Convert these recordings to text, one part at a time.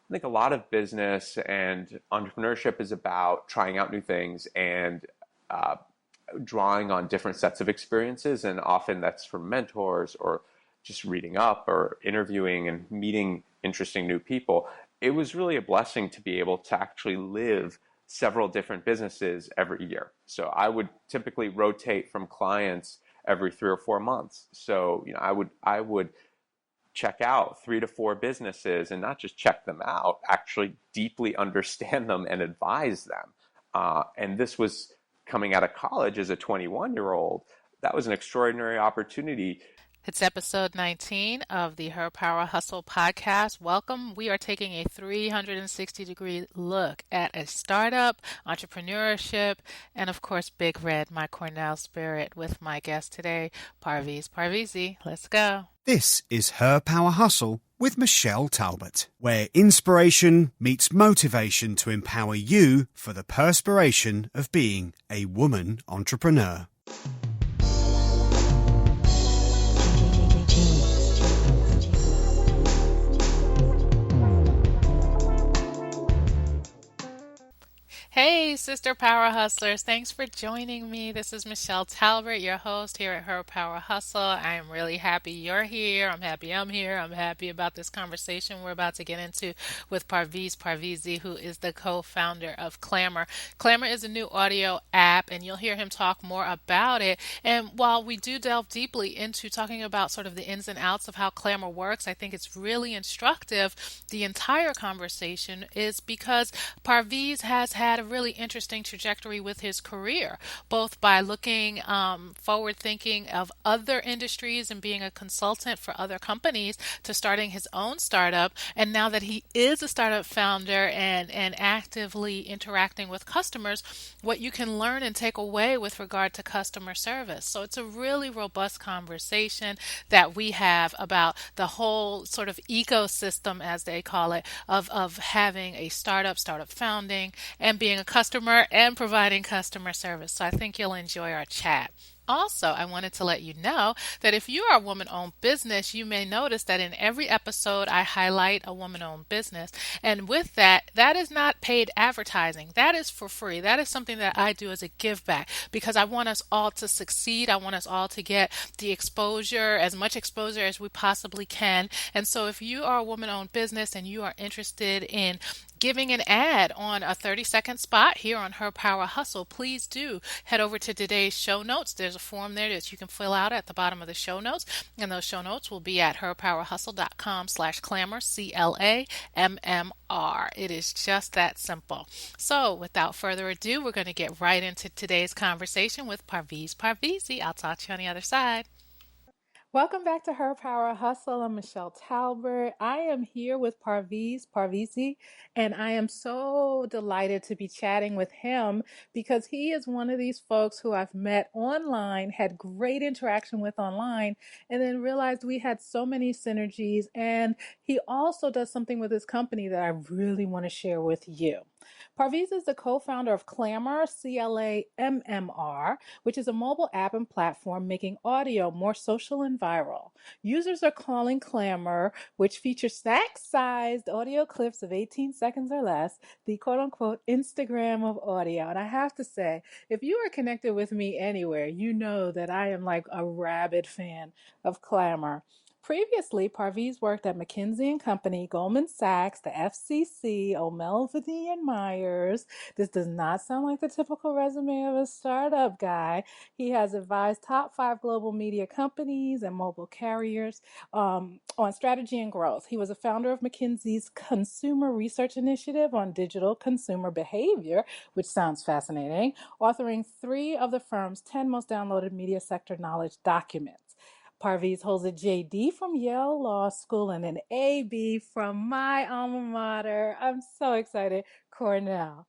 I think a lot of business and entrepreneurship is about trying out new things and uh, drawing on different sets of experiences. And often that's from mentors or just reading up or interviewing and meeting interesting new people. It was really a blessing to be able to actually live several different businesses every year. So I would typically rotate from clients every 3 or 4 months. So, I would check out 3 to 4 businesses and not just check them out, actually deeply understand them and advise them. And this was coming out of college as a 21-year-old. That was an extraordinary opportunity. It's episode 19 of the Her Power Hustle podcast. Welcome. We are taking a 360-degree look at a startup, entrepreneurship, and of course, Big Red, my Cornell spirit, with my guest today, Parviz Parvizi. Let's go. This is Her Power Hustle with Michelle Talbot, where inspiration meets motivation to empower you for the perspiration of being a woman entrepreneur. Hey, Sister Power Hustlers. Thanks for joining me. This is Michelle Talbot, your host here at Her Power Hustle. I am really happy you're here. I'm happy I'm here. I'm happy about this conversation we're about to get into with Parviz Parvizi, who is the co-founder of Clammr. Clammr is a new audio app, and you'll hear him talk more about it. And while we do delve deeply into talking about sort of the ins and outs of how Clammr works, I think it's really instructive. The entire conversation is because Parviz has had a really interesting trajectory with his career, both by looking forward thinking of other industries and being a consultant for other companies to starting his own startup. And now that he is a startup founder and actively interacting with customers, what you can learn and take away with regard to customer service. So it's a really robust conversation that we have about the whole sort of ecosystem, as they call it, of having a startup founding, and being a customer and providing customer service. So I think you'll enjoy our chat. Also, I wanted to let you know that if you are a woman-owned business, you may notice that in every episode I highlight a woman-owned business. And with that, that is not paid advertising. That is for free. That is something that I do as a give back because I want us all to succeed. I want us all to get the exposure, as much exposure as we possibly can. And so if you are a woman-owned business and you are interested in giving an ad on a 30-second spot here on Her Power Hustle, please do head over to today's show notes. There's a form there that you can fill out at the bottom of the show notes, and those show notes will be at herpowerhustle.com/Clammr, Clammr. It is just that simple. So without further ado, we're going to get right into today's conversation with Parviz Parvizi. I'll talk to you on the other side. Welcome back to Her Power Hustle. I'm Michelle Talbot. I am here with Parviz Parvizi, and I am so delighted to be chatting with him because he is one of these folks who I've met online, had great interaction with online, and then realized we had so many synergies. And he also does something with his company that I really want to share with you. Parviz is the co-founder of Clammr, Clammr, which is a mobile app and platform making audio more social and viral. Users are calling Clammr, which features snack-sized audio clips of 18 seconds or less, the quote-unquote Instagram of audio. And I have to say, if you are connected with me anywhere, you know that I am like a rabid fan of Clammr. Previously, Parviz worked at McKinsey & Company, Goldman Sachs, the FCC, O'Melveny and Myers. This does not sound like the typical resume of a startup guy. He has advised top 5 global media companies and mobile carriers on strategy and growth. He was a founder of McKinsey's Consumer Research Initiative on digital consumer behavior, which sounds fascinating, authoring 3 of the firm's 10 most downloaded media sector knowledge documents. Parviz holds a JD from Yale Law School and an AB from my alma mater. I'm so excited, Cornell.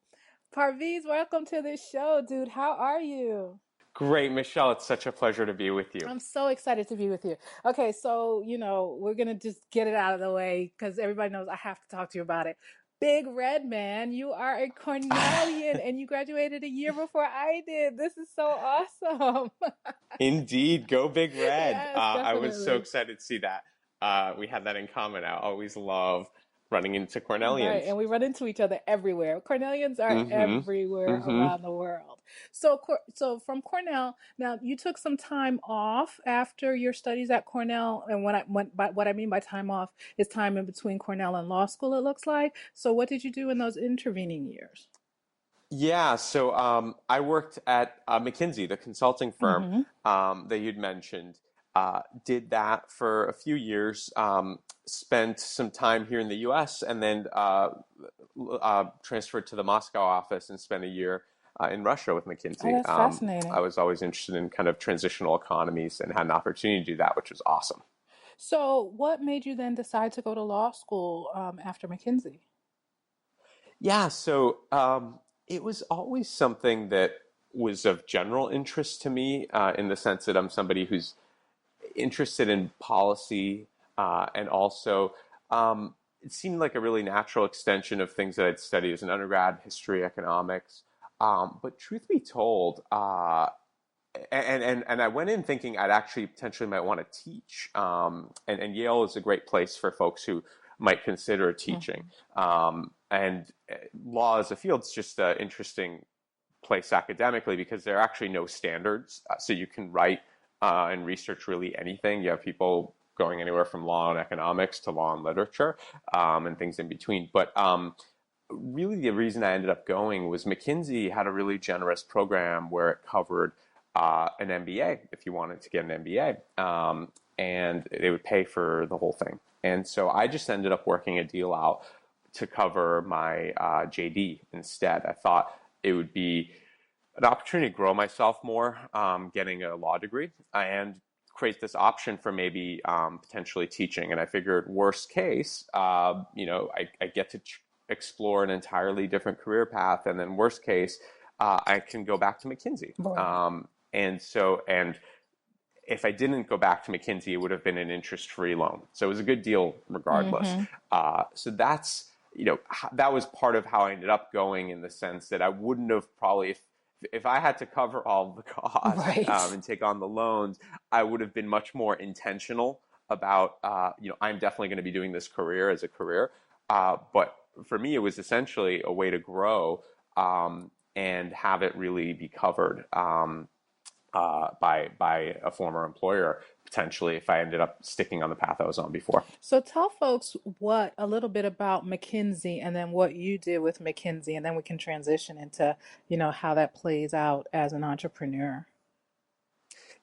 Parviz, welcome to the show, dude. How are you? Great, Michelle. It's such a pleasure to be with you. I'm so excited to be with you. Okay, so, we're going to just get it out of the way because everybody knows I have to talk to you about it. Big Red Man, you are a Cornellian and you graduated a year before I did. This is so awesome. Indeed. Go Big Red. Yes, I was so definitely. excited to see that. We had that in common. I always love running into Right, Cornellians. and we run into each other everywhere. Cornellians are Mm-hmm. everywhere Mm-hmm. around the world. So from Cornell, now you took some time off after your studies at Cornell, and what I mean by time off is time in between Cornell and law school, it looks like. So what did you do in those intervening years? Yeah, so I worked at McKinsey, the consulting firm Mm-hmm. that you'd mentioned. Did that for a few years, spent some time here in the US, and then transferred to the Moscow office and spent a year in Russia with Oh, McKinsey. that's fascinating. I was always interested in kind of transitional economies and had an opportunity to do that, which was awesome. So what made you then decide to go to law school after McKinsey? Yeah, so it was always something that was of general interest to me in the sense that I'm somebody who's interested in policy and also it seemed like a really natural extension of things that I'd studied as an undergrad, history, economics. But truth be told, and I went in thinking I'd actually potentially might want to teach. And Yale is a great place for folks who might consider teaching. And law as a field is just an interesting place academically because there are actually no standards. So you can write and research really anything. You have people going anywhere from law and economics to law and literature and things in between. But really the reason I ended up going was McKinsey had a really generous program where it covered an MBA if you wanted to get an MBA. And they would pay for the whole thing. And so I just ended up working a deal out to cover my JD instead. I thought it would be an opportunity to grow myself more, getting a law degree, and create this option for maybe potentially teaching. And I figured, worst case, I get to explore an entirely different career path, and then worst case, I can go back to McKinsey. Right. And if I didn't go back to McKinsey, it would have been an interest-free loan. So it was a good deal regardless. Mm-hmm. So that was part of how I ended up going, in the sense that I wouldn't have probably, if I had to cover all the costs Right. and take on the loans, I would have been much more intentional about, I'm definitely going to be doing this career as a career. But for me, it was essentially a way to grow and have it really be covered by a former employer, potentially, if I ended up sticking on the path I was on before. So tell folks a little bit about McKinsey and then what you did with McKinsey, and then we can transition into, how that plays out as an entrepreneur.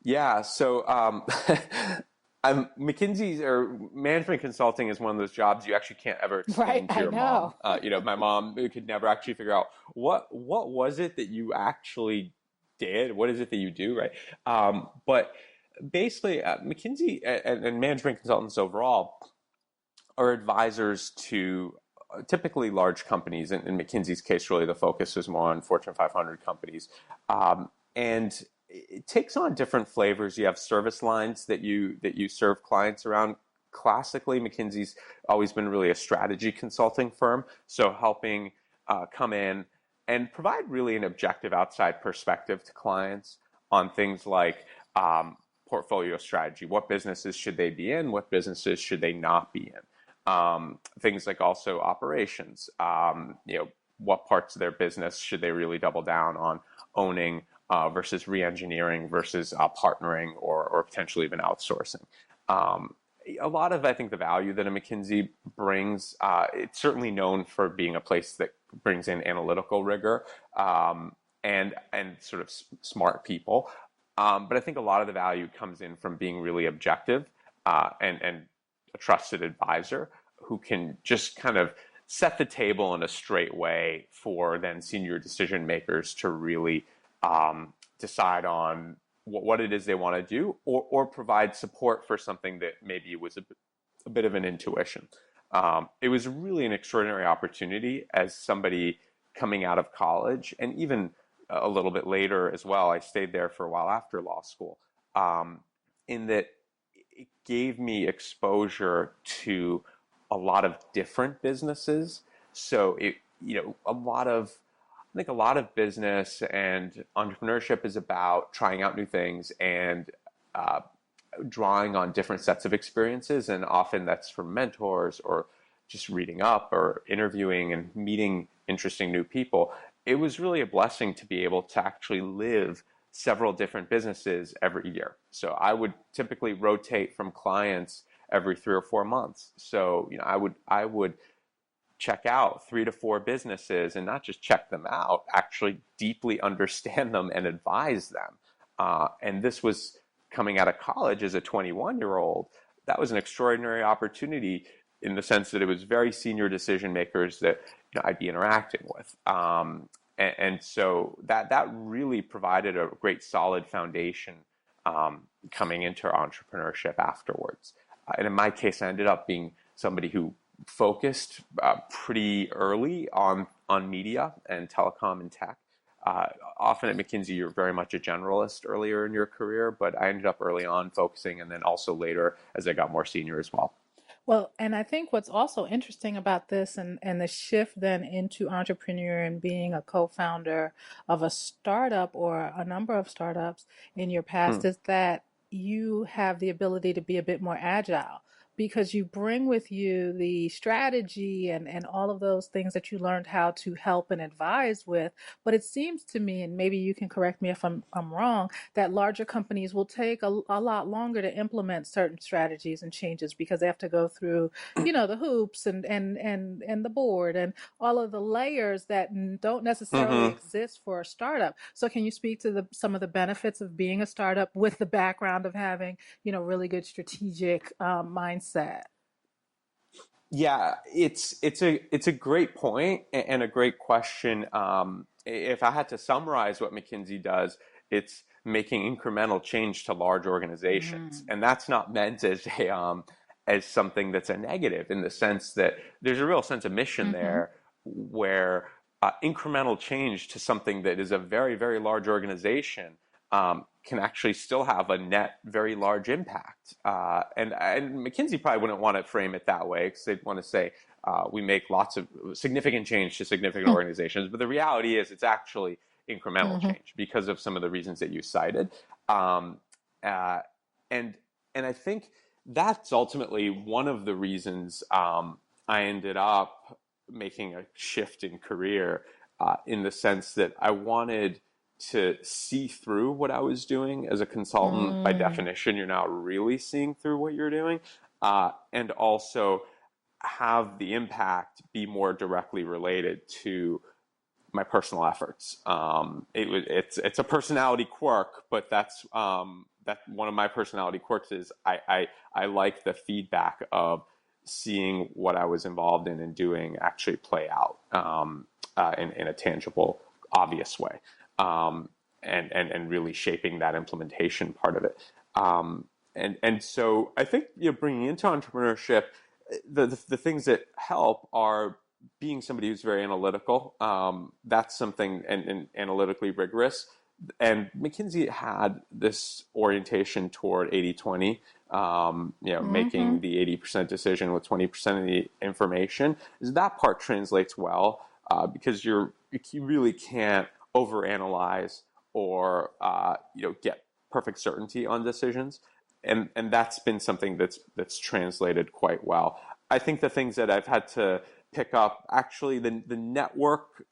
Yeah, so McKinsey's or management consulting is one of those jobs you actually can't ever Right, explain to I your mom. know. My mom could never actually figure out what was it that you actually did? What is it that you do, right? But basically, McKinsey and management consultants overall are advisors to typically large companies. In McKinsey's case, really the focus is more on Fortune 500 companies. And it takes on different flavors. You have service lines that you serve clients around. Classically, McKinsey's always been really a strategy consulting firm, so helping come in and provide really an objective outside perspective to clients on things like portfolio strategy. What businesses should they be in? What businesses should they not be in? Things like also operations. What parts of their business should they really double down on owning versus re-engineering versus partnering or potentially even outsourcing. A lot of, I think, the value that a McKinsey brings, it's certainly known for being a place that brings in analytical rigor and sort of smart people. But I think a lot of the value comes in from being really objective and a trusted advisor who can just kind of set the table in a straight way for then senior decision makers to really decide on what it is they want to do, or provide support for something that maybe was a bit of an intuition. It was really an extraordinary opportunity as somebody coming out of college, and even a little bit later as well. I stayed there for a while after law school, in that it gave me exposure to a lot of different businesses. So I think a lot of business and entrepreneurship is about trying out new things and drawing on different sets of experiences. And often that's from mentors or just reading up or interviewing and meeting interesting new people, it was really a blessing to be able to actually live several different businesses every year. So I would typically rotate from clients every 3 or 4 months. So, I would check out 3 to 4 businesses and not just check them out, actually deeply understand them and advise them. And this was coming out of college as a 21-year-old. That was an extraordinary opportunity in the sense that it was very senior decision makers that I'd be interacting with. And so that really provided a great solid foundation coming into entrepreneurship afterwards. And in my case, I ended up being somebody who focused pretty early on media and telecom and tech. Often at McKinsey, you're very much a generalist earlier in your career, but I ended up early on focusing, and then also later as I got more senior as well. Well, and I think what's also interesting about this and the shift then into entrepreneur and being a co-founder of a startup or a number of startups in your past is that you have the ability to be a bit more agile because you bring with you the strategy and all of those things that you learned how to help and advise with. But it seems to me, and maybe you can correct me if I'm wrong, that larger companies will take a lot longer to implement certain strategies and changes because they have to go through, the hoops and the board and all of the layers that don't necessarily exist for a startup. So can you speak to some of the benefits of being a startup with the background of having, really good strategic mindset? Yeah, it's a great point and a great question. If I had to summarize what McKinsey does, it's making incremental change to large organizations, and that's not meant as something that's a negative in the sense that there's a real sense of mission there, where incremental change to something that is a very, very large organization can actually still have a net very large impact. And McKinsey probably wouldn't want to frame it that way because they'd want to say we make lots of significant change to significant organizations. But the reality is it's actually incremental change because of some of the reasons that you cited. And I think that's ultimately one of the reasons I ended up making a shift in career in the sense that I wanted to see through what I was doing as a consultant. By definition, you're not really seeing through what you're doing, and also have the impact be more directly related to my personal efforts. It's a personality quirk, but that's that one of my personality quirks is I like the feedback of seeing what I was involved in and doing actually play out in a tangible, obvious way. And really shaping that implementation part of it. And so I think bringing into entrepreneurship, the things that help are being somebody who's very analytical. That's something and analytically rigorous. And McKinsey had this orientation toward 80-20, making the 80% decision with 20% of the information. That part translates well because you really can't overanalyze or get perfect certainty on decisions, and that's been something that's translated quite well. I think the things that I've had to pick up, actually, the network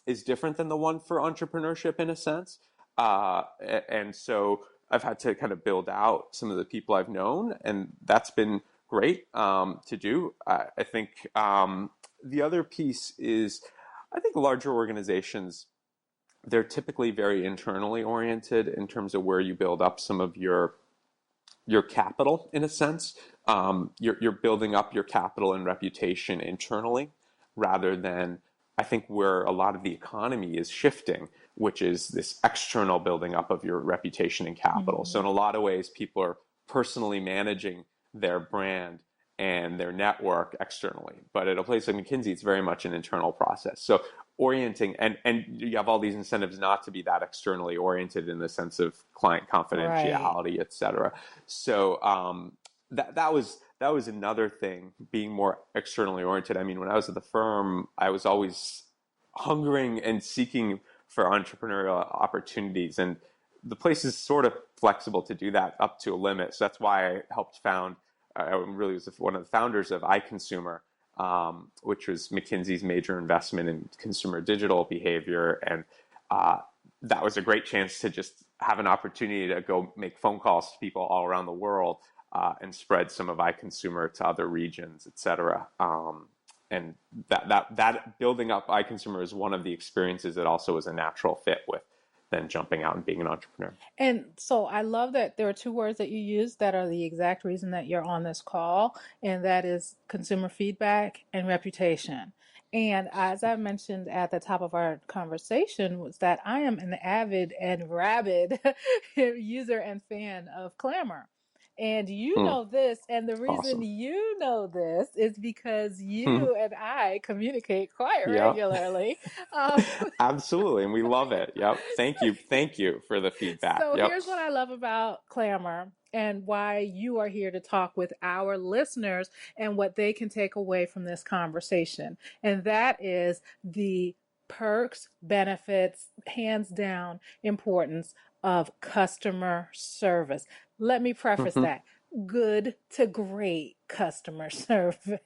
is different than the one for entrepreneurship in a sense, and so I've had to kind of build out some of the people I've known, and that's been great to do. I think the other piece is I think larger organizations, they're typically very internally oriented in terms of where you build up some of your capital, in a sense. You're building up your capital and reputation internally rather than, I think, where a lot of the economy is shifting, which is this external building up of your reputation and capital. So in a lot of ways, people are personally managing their brand and their network externally. But at a place like McKinsey, it's very much an internal process. So orienting, and you have all these incentives not to be that externally oriented in the sense of client confidentiality, et cetera. So that was another thing, being more externally oriented. I mean, when I was at the firm, I was always hungering and seeking for entrepreneurial opportunities, and the place is sort of flexible to do that up to a limit. So that's why I helped found. I really was one of the founders of iConsumer which was McKinsey's major investment in consumer digital behavior. And that was a great chance to just have an opportunity to go make phone calls to people all around the world and spread some of iConsumer to other regions, et cetera. And that building up iConsumer is one of the experiences that also was a natural fit with then jumping out and being an entrepreneur. And so I love that there are two words that you use that are the exact reason that you're on this call, and that is consumer feedback and reputation. And as I mentioned at the top of our conversation, was that I am an avid and rabid user and fan of Clammr. And you know this, and the reason Awesome. you know this is because you and I communicate quite Yeah, regularly. Um, absolutely. And we love it. Yep. Thank you. Thank you for the feedback. So Yep. here's what I love about Clammr and why you are here to talk with our listeners and what they can take away from this conversation. And that is the perks, benefits, hands down importance of customer service. Let me preface that. Good to great customer service.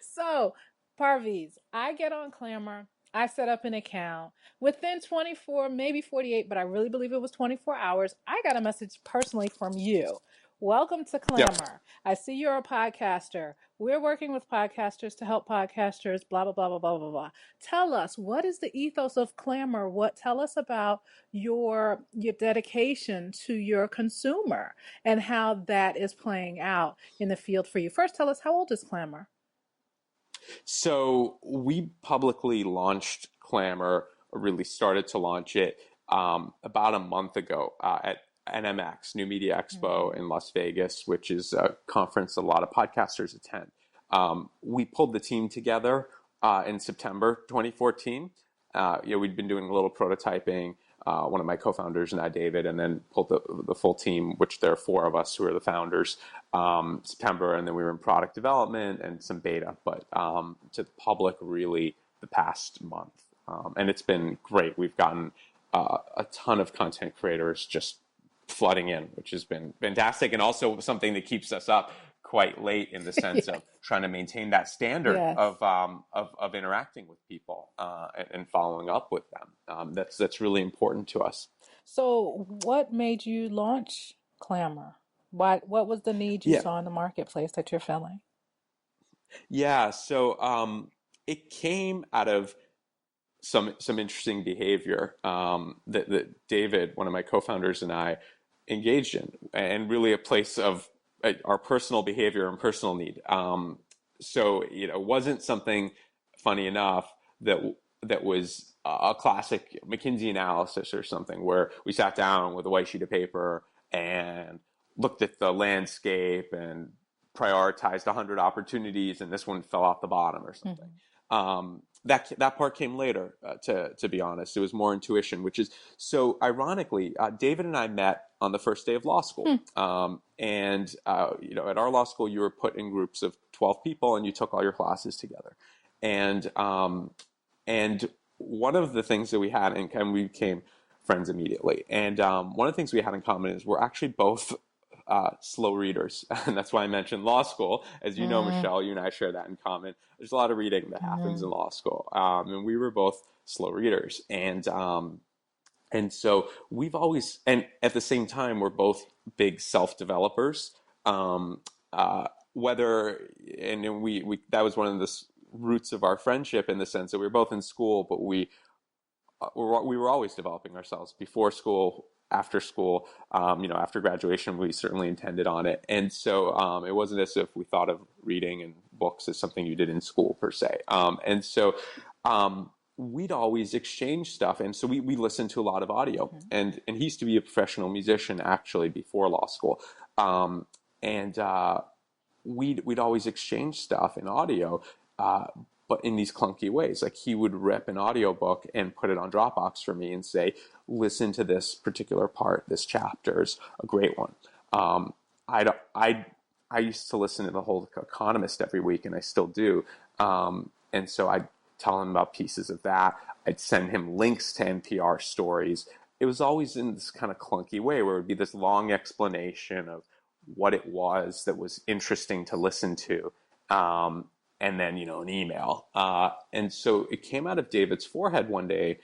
So, Parviz, I get on Clammr. I set up an account. Within 24, maybe 48, but I really believe it was 24 hours, I got a message personally from you. Welcome to Yep. Clammr. I see you're a podcaster. We're working with podcasters to help podcasters, blah, blah, blah, blah, blah, blah, blah. Tell us, what is the ethos of Clammr? Tell us about your dedication to your consumer and how that is playing out in the field for you. First, tell us, how old is Clammr? So we publicly launched Clammr, really started to launch it about a month ago at NMX, New Media Expo in Las Vegas, which is a conference a lot of podcasters attend. We pulled the team together in September 2014. We'd been doing a little prototyping. One of my co-founders and I, David, and then pulled the full team, which there are four of us who are the founders, September, and then we were in product development and some beta, but to the public really the past month. And it's been great. We've gotten a ton of content creators just flooding in, which has been fantastic, and also something that keeps us up quite late in the sense of trying to maintain that standard of interacting with people and following up with them. That's really important to us. So what made you launch Clammr? What was the need you saw in the marketplace that you're filling? Yeah, so it came out of some interesting behavior that David, one of my co-founders, and I engaged in, and really a place of our personal behavior and personal need. So it wasn't something, funny enough, that was a classic McKinsey analysis or something where we sat down with a white sheet of paper and looked at the landscape and prioritized 100 opportunities and this one fell off the bottom or something. That part came later, to be honest. It was more intuition, which is so ironically, David and I met on the first day of law school. And at our law school, you were put in groups of 12 people and you took all your classes together. And one of the things that we had, and we became friends immediately. And one of the things we had in common is we're actually both slow readers. And that's why I mentioned law school. As you know, Michelle, you and I share that in common. There's a lot of reading that happens in law school. And we were both slow readers. And so we've always, and at the same time, we're both big self-developers. That was one of the roots of our friendship in the sense that we were both in school, but we were always developing ourselves before school, after school, after graduation, we certainly intended on it. And so it wasn't as if we thought of reading and books as something you did in school per se. And so we'd always exchange stuff. And so we listened to a lot of audio. And he used to be a professional musician actually before law school. We'd always exchange stuff in audio, but in these clunky ways. Like he would rip an audiobook and put it on Dropbox for me and say, listen to this particular part. This chapter's a great one. I used to listen to The Whole Economist every week, and I still do. And so I'd tell him about pieces of that. I'd send him links to NPR stories. It was always in this kind of clunky way where it would be this long explanation of what it was that was interesting to listen to. and then, an email. And so it came out of David's forehead one day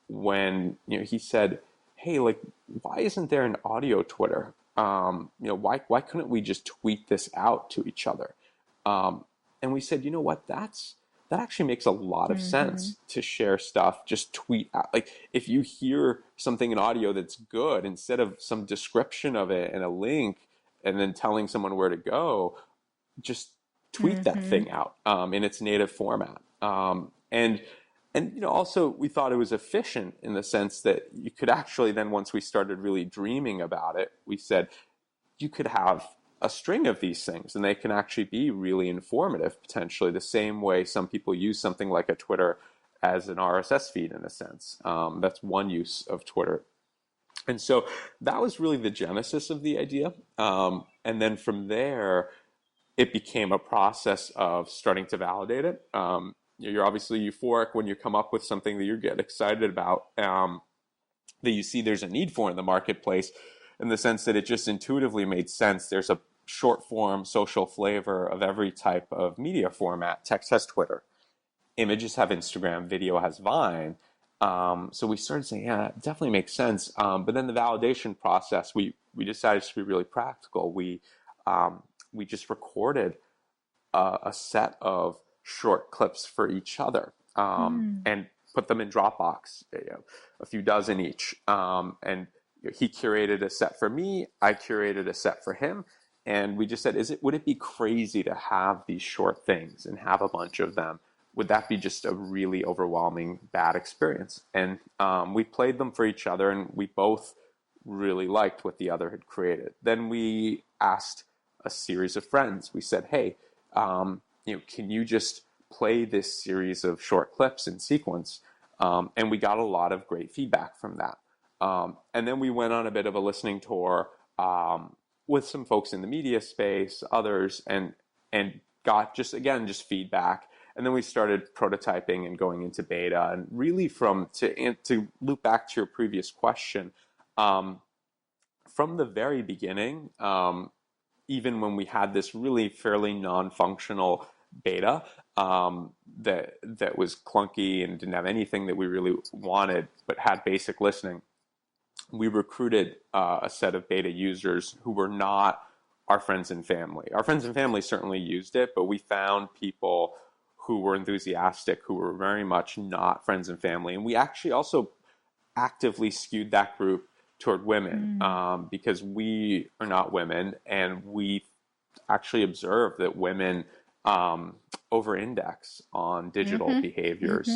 when, he said, hey, like, why isn't there an audio Twitter? Why couldn't we just tweet this out to each other? And we said, you know what, that actually makes a lot of sense to share stuff, just tweet out. Like, if you hear something in audio that's good, instead of some description of it and a link and then telling someone where to go, just tweet that thing out in its native format. And also we thought it was efficient in the sense that you could actually then, once we started really dreaming about it, we said you could have a string of these things and they can actually be really informative, potentially the same way some people use something like a Twitter as an RSS feed in a sense. That's one use of Twitter. And so that was really the genesis of the idea. And then from there, it became a process of starting to validate it. You're obviously euphoric when you come up with something that you get excited about, that you see there's a need for in the marketplace, in the sense that it just intuitively made sense. There's a short form social flavor of every type of media format. Text has Twitter, images have Instagram, video has Vine. So we started saying, yeah, it definitely makes sense. But then the validation process, we decided to be really practical. We just recorded a set of short clips for each other, and put them in Dropbox, a few dozen each. And he curated a set for me, I curated a set for him. And we just said, would it be crazy to have these short things and have a bunch of them? Would that be just a really overwhelming bad experience? And we played them for each other, and we both really liked what the other had created. Then we asked a series of friends. We said, hey, can you just play this series of short clips in sequence? And we got a lot of great feedback from that. And then we went on a bit of a listening tour with some folks in the media space, others, and got just feedback. And then we started prototyping and going into beta. And really to loop back to your previous question, from the very beginning, even when we had this really fairly non-functional beta that was clunky and didn't have anything that we really wanted, but had basic listening, we recruited a set of beta users who were not our friends and family. Our friends and family certainly used it, but we found people who were enthusiastic, who were very much not friends and family. And we actually also actively skewed that group toward women, because we are not women, and we actually observed that women over-index on digital behaviors,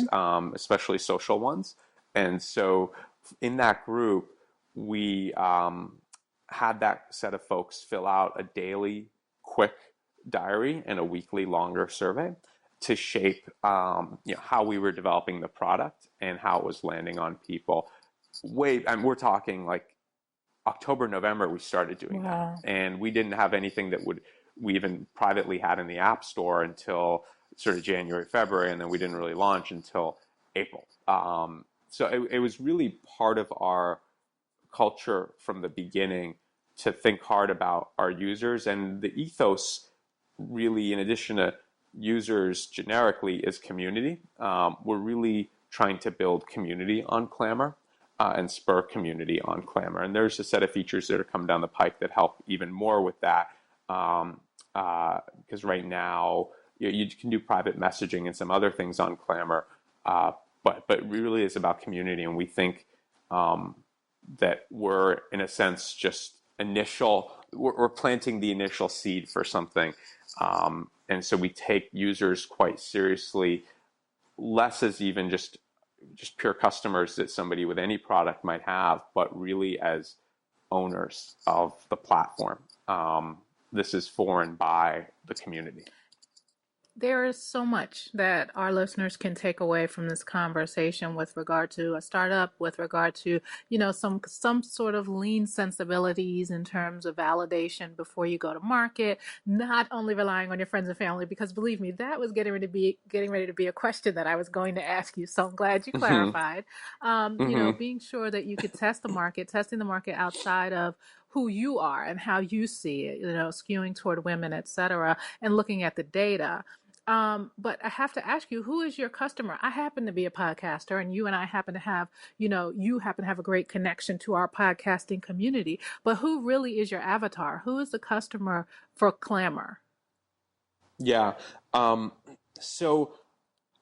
especially social ones. And so in that group, we had that set of folks fill out a daily quick diary and a weekly longer survey to shape how we were developing the product and how it was landing on people. We're talking like October, November, we started doing that. And we didn't have anything that we even privately had in the App Store until sort of January, February, and then we didn't really launch until April. So it was really part of our culture from the beginning to think hard about our users. And the ethos really, in addition to users generically, is community. We're really trying to build community on Clammr and spur community on Clammr. And there's a set of features that are coming down the pike that help even more with that. Because right now you can do private messaging and some other things on Clammr, but really it's about community. And we think that we're, in a sense, just we're planting the initial seed for something. And so we take users quite seriously, less as even just pure customers that somebody with any product might have, but really as owners of the platform. This is for and by the community. There is so much that our listeners can take away from this conversation with regard to a startup, with regard to, some sort of lean sensibilities in terms of validation before you go to market, not only relying on your friends and family, because believe me, that was getting ready to be a question that I was going to ask you. So I'm glad you clarified. Being sure that you could testing the market outside of who you are and how you see it, skewing toward women, et cetera, and looking at the data. But I have to ask you, who is your customer? I happen to be a podcaster, and you and I happen to have, you happen to have a great connection to our podcasting community. But who really is your avatar? Who is the customer for Clammr? Yeah. So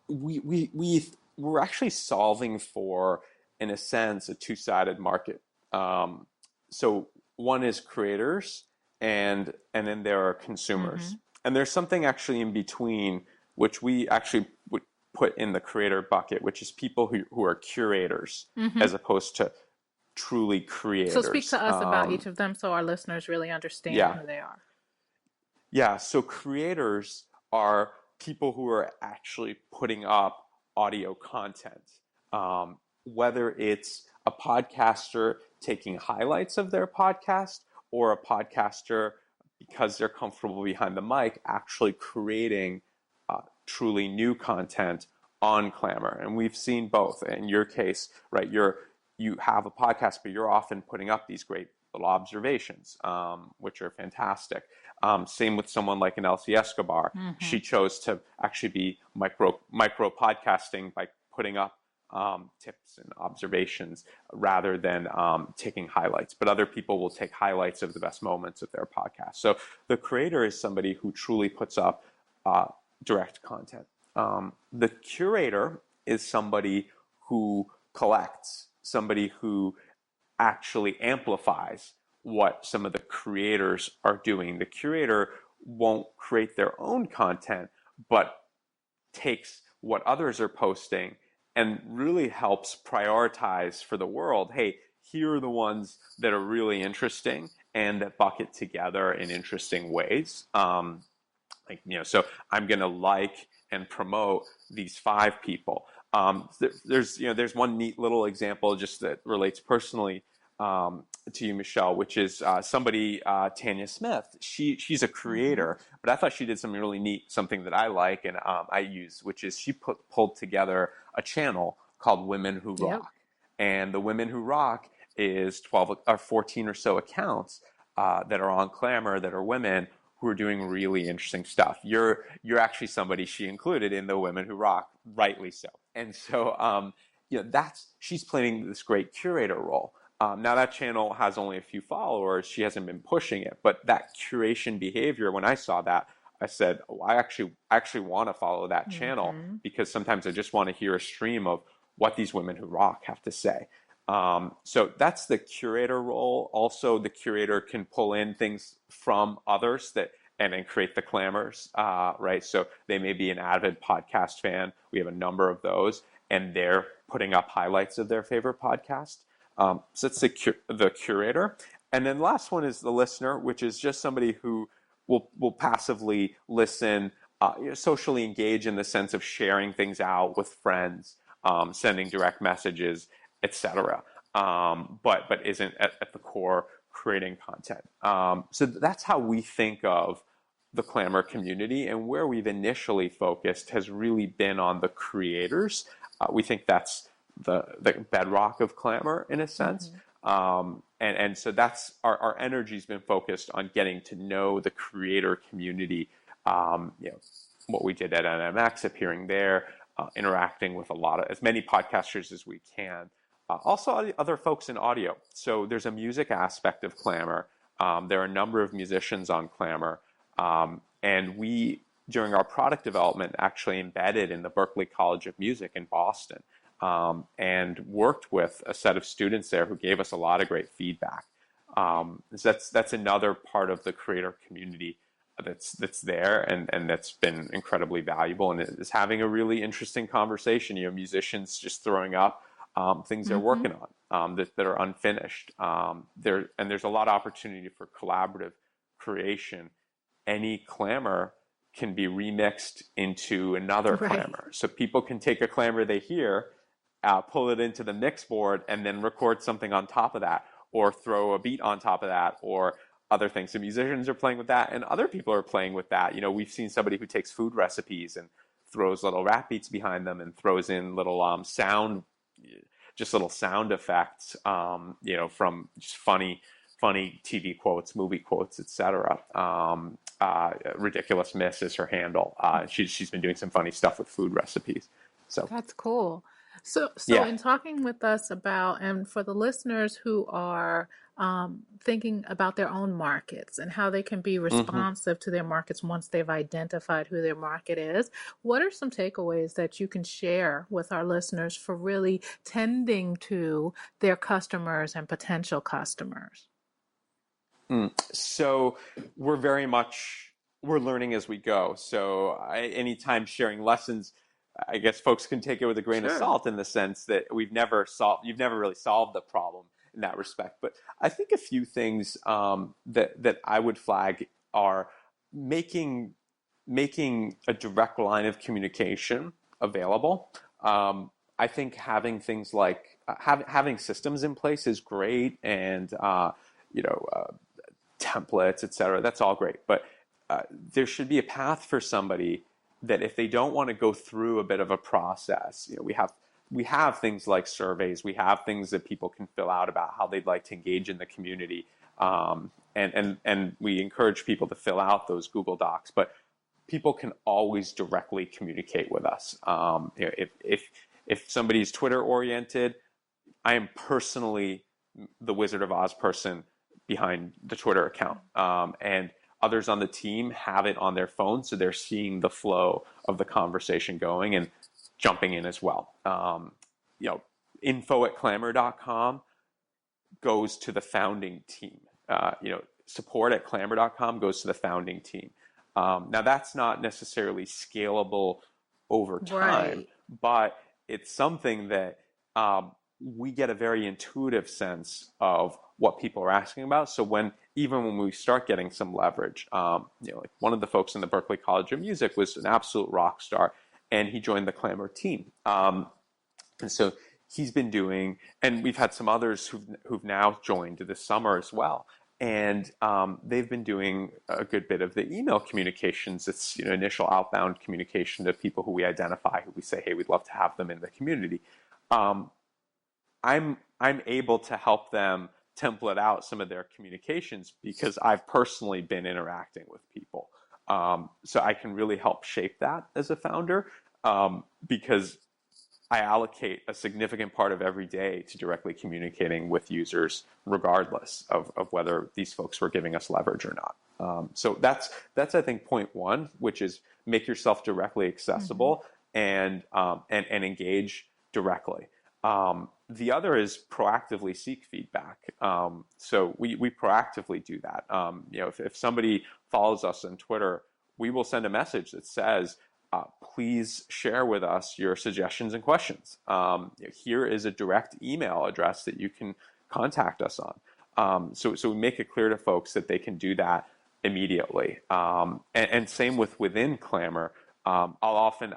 we're actually solving for, in a sense, a two-sided market. So one is creators, and then there are consumers. And there's something actually in between, which we actually would put in the creator bucket, which is people who are curators as opposed to truly creators. So speak to us about each of them so our listeners really understand who they are. Yeah, so creators are people who are actually putting up audio content, whether it's a podcaster taking highlights of their podcast or a podcaster, because they're comfortable behind the mic, actually creating truly new content on Clammr. And we've seen both. In your case, right, you have a podcast, but you're often putting up these great little observations, which are fantastic. Same with someone like an Elsie Escobar. She chose to actually be micro podcasting by putting up tips and observations rather than taking highlights. But other people will take highlights of the best moments of their podcast. So the creator is somebody who truly puts up direct content. The curator is somebody who collects, somebody who actually amplifies what some of the creators are doing. The curator won't create their own content, but takes what others are posting and really helps prioritize for the world. Hey, here are the ones that are really interesting and that bucket together in interesting ways. So I'm going to like and promote these 5 people. There's one neat little example just that relates personally to you, Michelle, which is somebody, Tanya Smith. She's a creator, but I thought she did something really neat, something that I like and I use, which is she pulled together a channel called Women Who Rock. And the Women Who Rock is 12 or 14 or so accounts that are on Clammr that are women who are doing really interesting stuff. You're actually somebody she included in the Women Who Rock, rightly so. And so she's playing this great curator role. Now that channel has only a few followers. She hasn't been pushing it, but that curation behavior, when I saw that, I said, oh, I actually want to follow that channel because sometimes I just want to hear a stream of what these Women Who Rock have to say. So that's the curator role. Also, the curator can pull in things from others and then create the Clammrs, right? So they may be an avid podcast fan. We have a number of those, and they're putting up highlights of their favorite podcast. So it's the curator. And then the last one is the listener, which is just somebody who will passively listen, socially engage in the sense of sharing things out with friends, sending direct messages, etc. But isn't at the core creating content. So that's how we think of the Clammr community, and where we've initially focused has really been on the creators. We think that's the bedrock of Clammr in a sense. And so that's our energy's been focused on getting to know the creator community. What we did at NMX, appearing there, interacting with as many podcasters as we can. Also other folks in audio. So there's a music aspect of Clammr. There are a number of musicians on Clammr. And we, during our product development, actually embedded in the Berklee College of Music in Boston. And worked with a set of students there who gave us a lot of great feedback. So that's another part of the creator community that's there and that's been incredibly valuable and is having a really interesting conversation. Musicians just throwing up things they're working on that are unfinished. There's a lot of opportunity for collaborative creation. Any Clammr can be remixed into another Clammr. So people can take a Clammr they hear, pull it into the mix board, and then record something on top of that, or throw a beat on top of that, or other things. So musicians are playing with that, and other people are playing with that. We've seen somebody who takes food recipes and throws little rap beats behind them and throws in little sound effects, from just funny funny TV quotes, movie quotes, etc. Ridiculous Miss is her handle. She's been doing some funny stuff with food recipes. So That's cool. So yeah. in talking with us about, and for the listeners who are thinking about their own markets and how they can be hmm responsive to their markets once they've identified who their market is, what are some takeaways that you can share with our listeners for really tending to their customers and potential customers? So we're learning as we go. So anytime sharing lessons, I guess folks can take it with a grain of Sure. salt in the sense that you've never really solved the problem in that respect. But I think a few things that I would flag are making a direct line of communication available. I think having things like having systems in place is great, and you know. Templates, et cetera. That's all great. But there should be a path for somebody that if they don't want to go through a bit of a process, we have things like surveys, we have things that people can fill out about how they'd like to engage in the community. And we encourage people to fill out those Google Docs, but people can always directly communicate with us. If somebody's Twitter oriented, I am personally the Wizard of Oz person behind the Twitter account. And others on the team have it on their phone, so they're seeing the flow of the conversation going and jumping in as well. Info@Clammr.com goes to the founding team. Support@Clammr.com goes to the founding team. Now, that's not necessarily scalable over time, Right. but it's something that we get a very intuitive sense of what people are asking about. So even when we start getting some leverage, like one of the folks in the Berklee College of Music was an absolute rock star, and he joined the Clammr team. And so he's been doing, and we've had some others who've now joined this summer as well. And they've been doing a good bit of the email communications. It's initial outbound communication to people who we identify, who we say, hey, we'd love to have them in the community. I'm able to help them template out some of their communications because I've personally been interacting with people. So I can really help shape that as a founder because I allocate a significant part of every day to directly communicating with users, regardless of whether these folks were giving us leverage or not. So that's I think point one, which is make yourself directly accessible and engage directly. The other is proactively seek feedback. So we proactively do that. If somebody follows us on Twitter, we will send a message that says, please share with us your suggestions and questions. Here is a direct email address that you can contact us on. So we make it clear to folks that they can do that immediately. And same within Clammr. I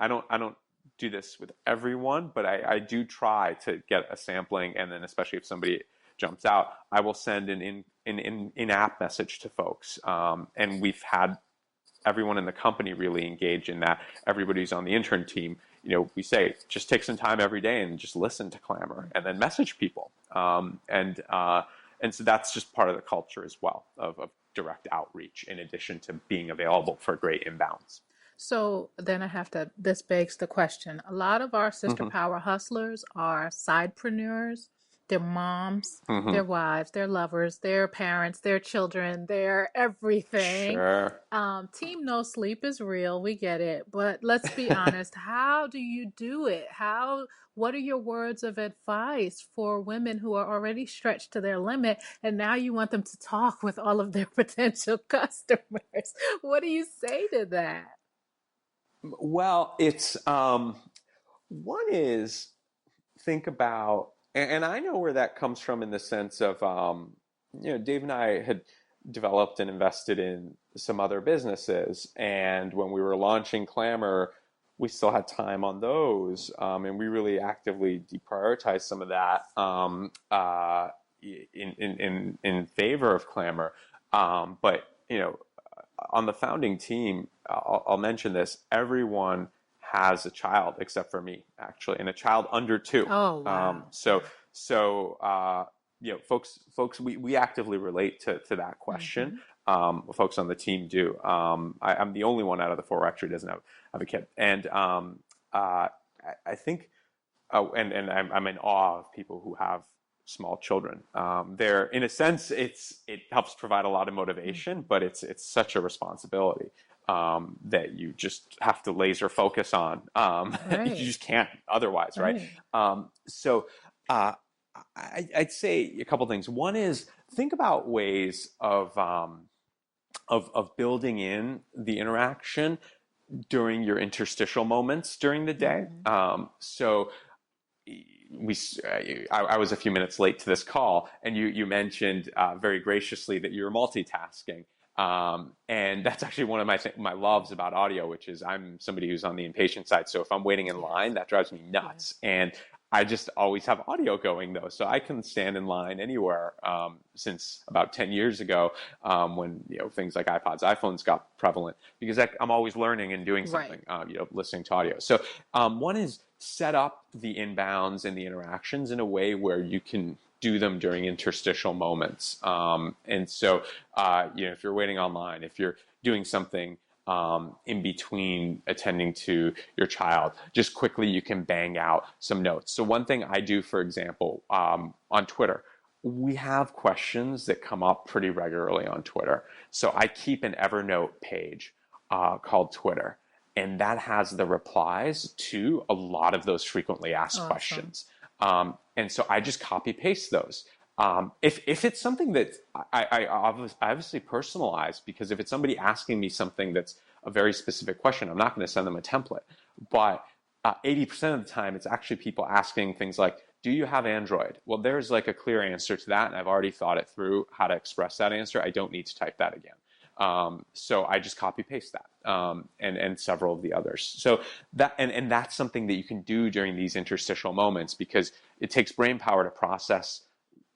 don't do this with everyone, but I do try to get a sampling, and then especially if somebody jumps out, I will send an in-app message to folks. And we've had everyone in the company really engage in that. Everybody's on the intern team. We say, just take some time every day and just listen to Clammr and then message people. And so that's just part of the culture as well of direct outreach in addition to being available for great inbounds. So then this begs the question. A lot of our sister power hustlers are sidepreneurs. They're moms, their wives, their lovers, their parents, their children, their everything. Sure. Team No Sleep is real. We get it. But let's be honest. How do you do it? What are your words of advice for women who are already stretched to their limit, and now you want them to talk with all of their potential customers? What do you say to that? Well, it's one is think about, and I know where that comes from in the sense of, Dave and I had developed and invested in some other businesses, and when we were launching Clammr, we still had time on those, and we really actively deprioritized some of that in favor of Clammr. But on the founding team, I'll mention this, everyone has a child except for me, actually, and a child under 2. Oh, wow. So folks, we actively relate to that question. Mm-hmm. Folks on the team do. I'm the only one out of the four who actually doesn't have a kid, and I think, and I'm in awe of people who have small children. They're, in a sense, it helps provide a lot of motivation, but it's such a responsibility that you just have to laser focus on. You Right. just can't otherwise, right? Right. So I'd say a couple things. One is think about ways of building in the interaction during your interstitial moments during the day. Mm-hmm. So I was a few minutes late to this call, and you mentioned very graciously that you're multitasking. And that's actually one of my loves about audio, which is I'm somebody who's on the impatient side. So if I'm waiting in line, that drives me nuts. And I just always have audio going though. So I can stand in line anywhere, since about 10 years ago, when, things like iPods, iPhones got prevalent, because I'm always learning and doing something, listening to audio. So, one is set up the inbounds and the interactions in a way where you can do them during interstitial moments. And so, if you're waiting online, if you're doing something in between attending to your child, just quickly you can bang out some notes. So one thing I do, for example, on Twitter, we have questions that come up pretty regularly on Twitter. So I keep an Evernote page called Twitter, and that has the replies to a lot of those frequently asked questions. And so I just copy paste those. If it's something that I obviously personalize, because if it's somebody asking me something that's a very specific question, I'm not going to send them a template. But 80% of the time, it's actually people asking things like, do you have Android? Well, there's like a clear answer to that, and I've already thought it through how to express that answer. I don't need to type that again. So I just copy paste that, and several of the others. So that, and that's something that you can do during these interstitial moments, because it takes brain power to process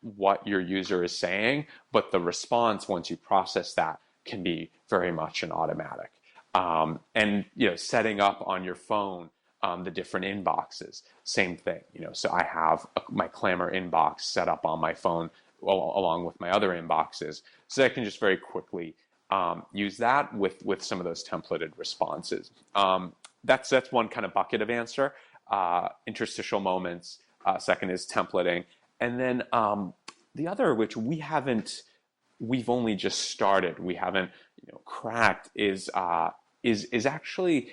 what your user is saying, but the response, once you process that, can be very much an automatic. And setting up on your phone the different inboxes, same thing. So I have my Clammr inbox set up on my phone along with my other inboxes, so I can just very quickly use that with some of those templated responses. That's one kind of bucket of answer. Interstitial moments. Second is templating. And then the other, which we've only just started, we haven't cracked, is actually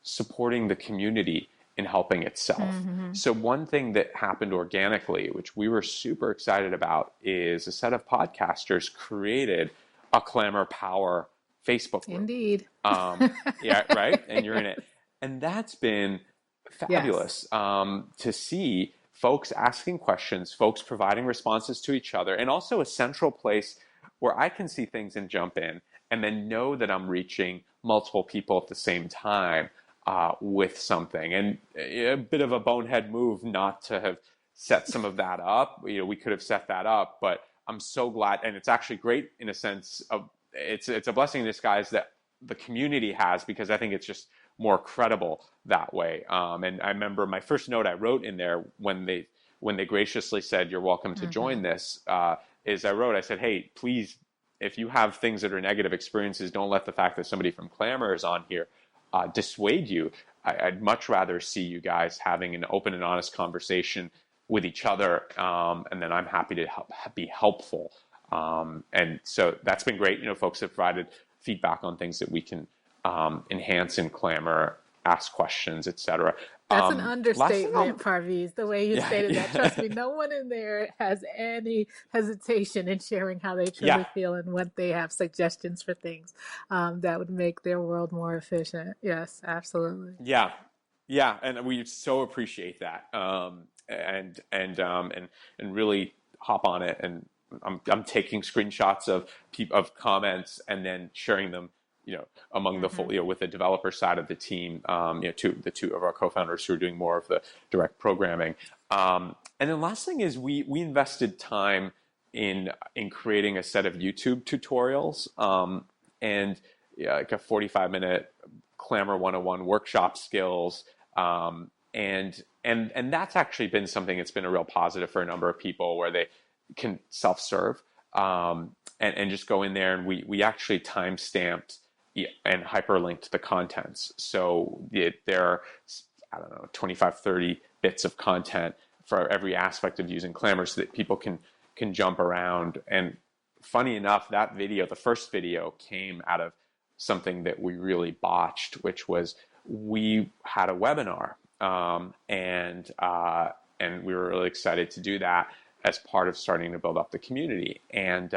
supporting the community in helping itself. Mm-hmm. So one thing that happened organically, which we were super excited about, is a set of podcasters created a Clammr Power Facebook group. Indeed. Yeah, right? And you're in it. And that's been fabulous to see folks asking questions, folks providing responses to each other, and also a central place where I can see things and jump in, and then know that I'm reaching multiple people at the same time with something. And a bit of a bonehead move not to have set some of that up. We could have set that up, but I'm so glad, and it's actually great in a sense of it's a blessing in disguise that the community has, because I think it's just more credible that way. And I remember my first note I wrote in there when they graciously said, "You're welcome to join this," is I said, "Hey, please, if you have things that are negative experiences, don't let the fact that somebody from Clammr is on here dissuade you. I'd much rather see you guys having an open and honest conversation with each other, and then I'm happy to be helpful." And so that's been great. Folks have provided feedback on things that we can enhance in Clammr, ask questions, etc. That's an understatement, Parviz, the way you stated that. Trust me, no one in there has any hesitation in sharing how they truly feel and what they have suggestions for things that would make their world more efficient. Yes, absolutely. Yeah, and we so appreciate that, and really hop on it. And I'm taking screenshots of comments and then sharing them, among the full, with the developer side of the team, the two of our co-founders who are doing more of the direct programming. And then last thing is we invested time in creating a set of YouTube tutorials, and like a 45-minute Clammr 101 workshop skills. And that's actually been something that's been a real positive for a number of people, where they can self-serve, and just go in there, and we actually time-stamped and hyperlinked the contents. So there are, I don't know, 25, 30 bits of content for every aspect of using Clammr so that people can jump around. And funny enough, that video, the first video, came out of something that we really botched, which was we had a webinar, and we were really excited to do that as part of starting to build up the community. And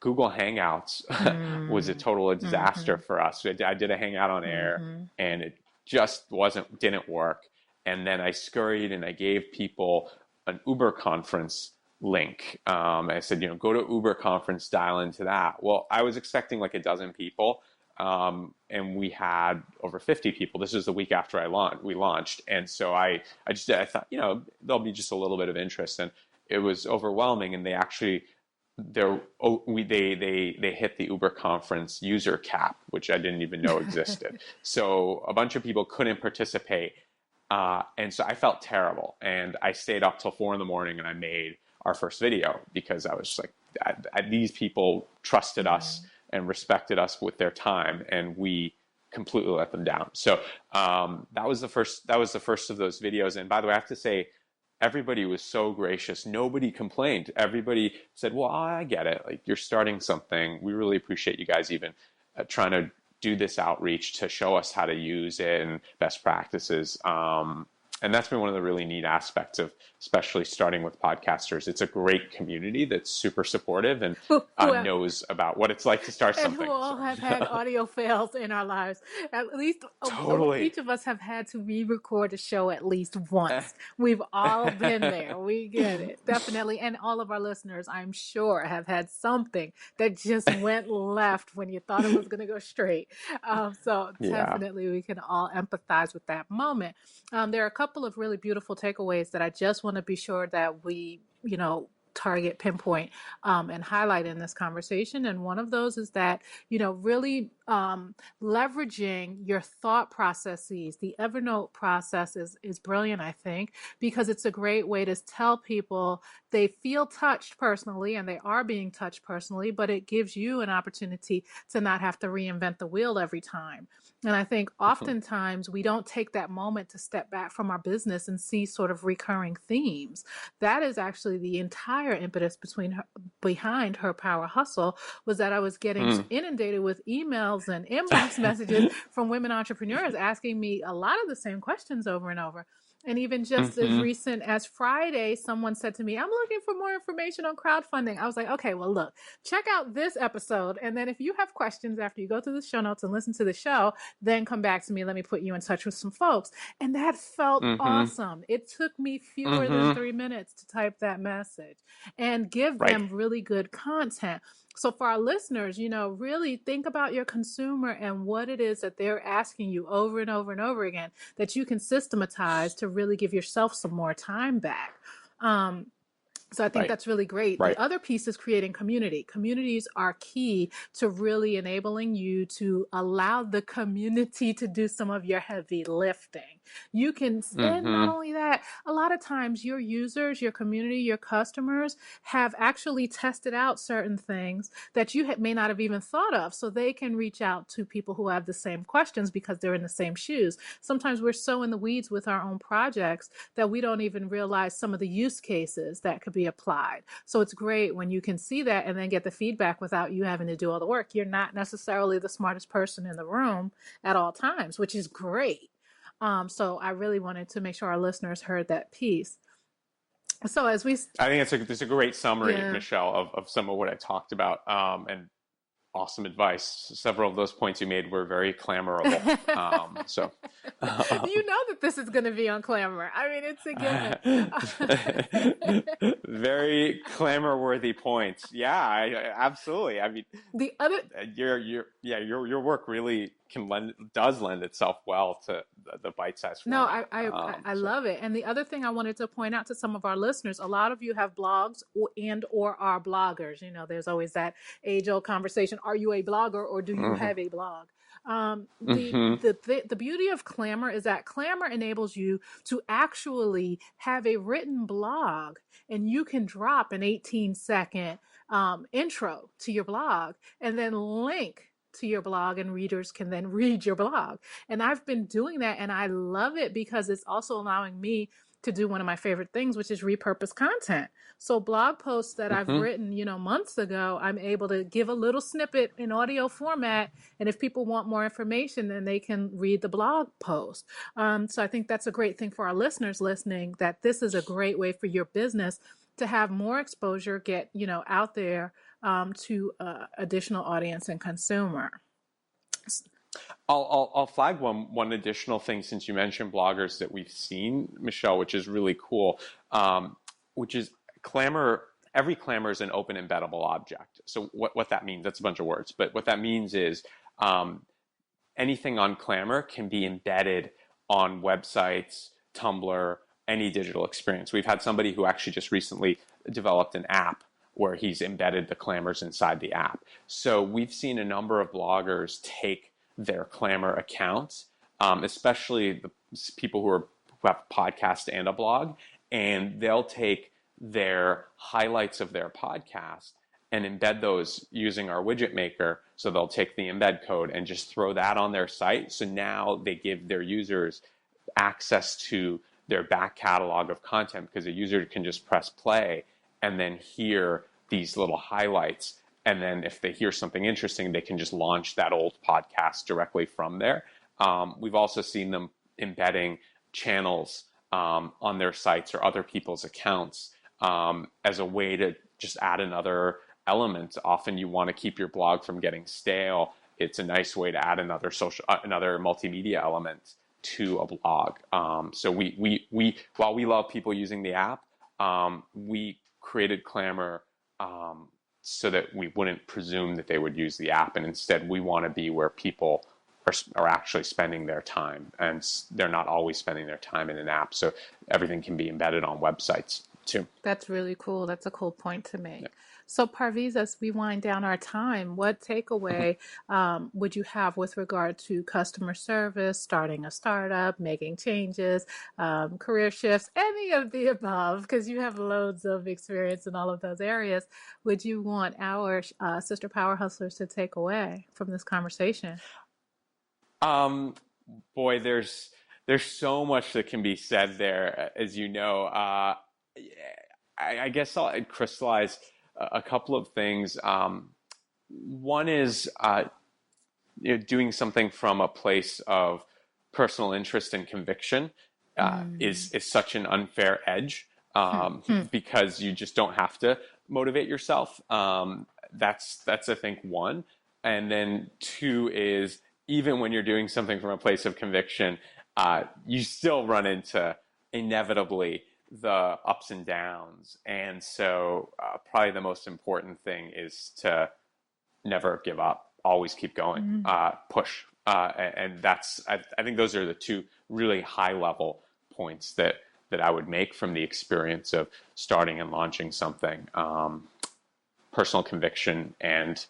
Google Hangouts was a total disaster for us. I did a Hangout on air, and it just didn't work. And then I scurried and I gave people an Uber conference link. I said, go to Uber conference, dial into that. Well, I was expecting like a dozen people, and we had over 50 people. This was the week after we launched. And so I thought, there'll be just a little bit of interest, and it was overwhelming. And they actually, they hit the Uber conference user cap, which I didn't even know existed. So a bunch of people couldn't participate. And so I felt terrible, and I stayed up till 4 a.m. and I made our first video, because I was just like, these people trusted us and respected us with their time, and we completely let them down. So that was the first of those videos. And by the way, I have to say, everybody was so gracious. Nobody complained. Everybody said, well, I get it. Like, you're starting something. We really appreciate you guys even trying to do this outreach to show us how to use it and best practices. And that's been one of the really neat aspects of, especially starting with podcasters. It's a great community that's super supportive and knows about what it's like to start something. And who all have had audio fails in our lives. At least Totally. Each of us have had to re-record a show at least once. We've all been there. We get it. Definitely. And all of our listeners, I'm sure, have had something that just went left when you thought it was going to go straight. So definitely we can all empathize with that moment. There are a couple of really beautiful takeaways that I just want to be sure that we, target, pinpoint, and highlight in this conversation. And one of those is that, really leveraging your thought processes. The Evernote process is brilliant, I think, because it's a great way to tell people they feel touched personally, and they are being touched personally, but it gives you an opportunity to not have to reinvent the wheel every time. And I think oftentimes we don't take that moment to step back from our business and see sort of recurring themes. That is actually the entire impetus behind Her Power Hustle, was that I was getting inundated with emails and inbox messages from women entrepreneurs asking me a lot of the same questions over and over. And even just as recent as Friday, someone said to me, I'm looking for more information on crowdfunding. I was like, okay, well, look, check out this episode. And then if you have questions after you go through the show notes and listen to the show, then come back to me. Let me put you in touch with some folks. And that felt awesome. It took me fewer than 3 minutes to type that message and give them really good content. So for our listeners, really think about your consumer and what it is that they're asking you over and over and over again that you can systematize to really give yourself some more time back. So I think that's really great. The other piece is creating community. Communities are key to really enabling you to allow the community to do some of your heavy lifting. You can, and not only that, a lot of times your users, your community, your customers have actually tested out certain things that you may not have even thought of. So they can reach out to people who have the same questions because they're in the same shoes. Sometimes we're so in the weeds with our own projects that we don't even realize some of the use cases that could be applied. So it's great when you can see that and then get the feedback without you having to do all the work. You're not necessarily the smartest person in the room at all times, which is great. So I really wanted to make sure our listeners heard that piece. So as we, I think it's a great summary, Michelle, of some of what I talked about, and awesome advice. Several of those points you made were very Clammrable. So you know that this is going to be on Clammr. I mean, it's a given. Very Clammr-worthy points. Yeah, absolutely. I mean, the other, your work really does lend itself well to the bite-sized format. No, I love it. And the other thing I wanted to point out to some of our listeners, a lot of you have blogs or are bloggers. There's always that age-old conversation. Are you a blogger or do you have a blog? Hmm. The beauty of Clammr is that Clammr enables you to actually have a written blog, and you can drop an 18-second intro to your blog and then link to your blog, and readers can then read your blog. And I've been doing that, and I love it because it's also allowing me to do one of my favorite things, which is repurpose content. So blog posts that I've Hmm. written, months ago, I'm able to give a little snippet in audio format. And if people want more information, then they can read the blog post. So I think that's a great thing for our listeners listening, that this is a great way for your business to have more exposure, get, out there to additional audience and consumer. I'll flag one additional thing since you mentioned bloggers that we've seen, Michelle, which is really cool, which is Clammr. Every Clammr is an open embeddable object. So what that means, that's a bunch of words, but what that means is anything on Clammr can be embedded on websites, Tumblr, any digital experience. We've had somebody who actually just recently developed an app where he's embedded the Clammrs inside the app. So we've seen a number of bloggers take their Clammr accounts, especially the people who have a podcast and a blog, and they'll take their highlights of their podcast and embed those using our widget maker. So they'll take the embed code and just throw that on their site. So now they give their users access to their back catalog of content, because a user can just press play and then hear these little highlights. And then if they hear something interesting, they can just launch that old podcast directly from there. We've also seen them embedding channels on their sites or other people's accounts as a way to just add another element. Often you want to keep your blog from getting stale. It's a nice way to add another multimedia element to a blog. So we while we love people using the app, we created Clammr so that we wouldn't presume that they would use the app, and instead we want to be where people are actually spending their time, and they're not always spending their time in an app. So everything can be embedded on websites too. That's really cool. That's a cool point to make. Yeah. So, Parviz, as we wind down our time, what takeaway would you have with regard to customer service, starting a startup, making changes, career shifts, any of the above, because you have loads of experience in all of those areas, would you want our sister power hustlers to take away from this conversation? Boy, there's so much that can be said there, as you know. I guess I'd crystallize a couple of things. One is doing something from a place of personal interest and conviction is such an unfair edge because you just don't have to motivate yourself. That's I think one. And then two is, even when you're doing something from a place of conviction, you still run into inevitably the ups and downs. And so probably the most important thing is to never give up, always keep going, push. And that's, I think those are the two really high level points that I would make from the experience of starting and launching something. Personal conviction, and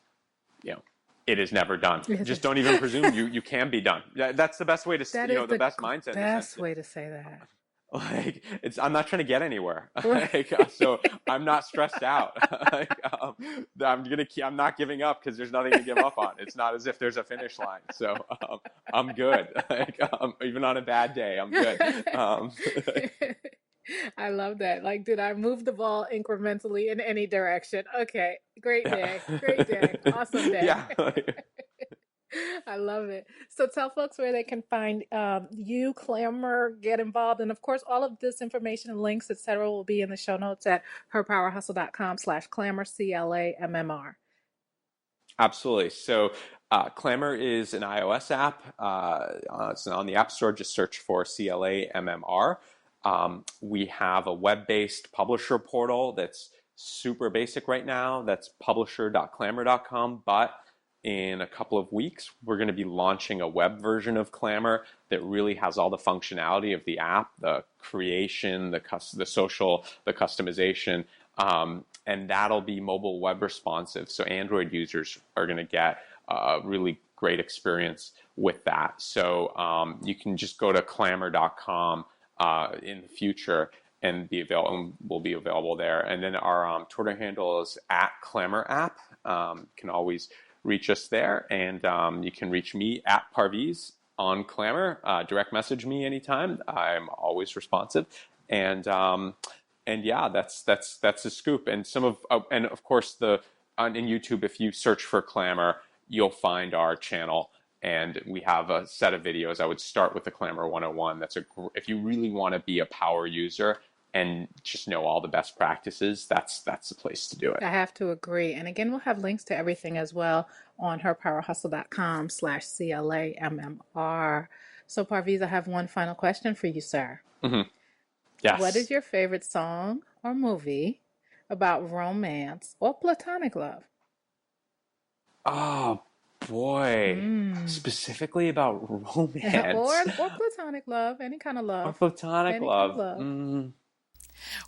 it is never done. Just don't even presume you can be done. That's the best way to, the best mindset. Best way to say that. Like, I'm not trying to get anywhere. So I'm not stressed out. I'm not giving up because there's nothing to give up on. It's not as if there's a finish line. So I'm good. Even on a bad day, I'm good. I love that. Like, did I move the ball incrementally in any direction? Okay, great day, awesome day. Yeah. I love it. So tell folks where they can find you, Clammr, get involved. And of course, all of this information and links, etc., will be in the show notes at herpowerhustle.com/Clammr, CLAMMR. Absolutely. So Clammr is an iOS app. It's on the App Store. Just search for CLAMMR. We have a web-based publisher portal that's super basic right now. That's publisher.clammr.com. But in a couple of weeks, we're going to be launching a web version of Clammr that really has all the functionality of the app, the creation, the social, the customization, and that'll be mobile web responsive. So Android users are going to get a really great experience with that. So you can just go to clammr.com in the future and will be available there. And then our Twitter handle is at Clammr app. Can always reach us there, and you can reach me at Parviz on Clammr. Direct message me anytime. I'm always responsive, and yeah, that's the scoop. And and of course in YouTube, if you search for Clammr, you'll find our channel. And we have a set of videos. I would start with the Clammr 101. If you really want to be a power user and just know all the best practices, that's the place to do it. I have to agree. And again, we'll have links to everything as well on herpowerhustle.com/CLAMMR. So Parviz, I have one final question for you, sir. Mm-hmm. Yes. What is your favorite song or movie about romance or platonic love? Oh, boy. Specifically about romance. or platonic love, any kind of love. Or platonic Any love. kind of love.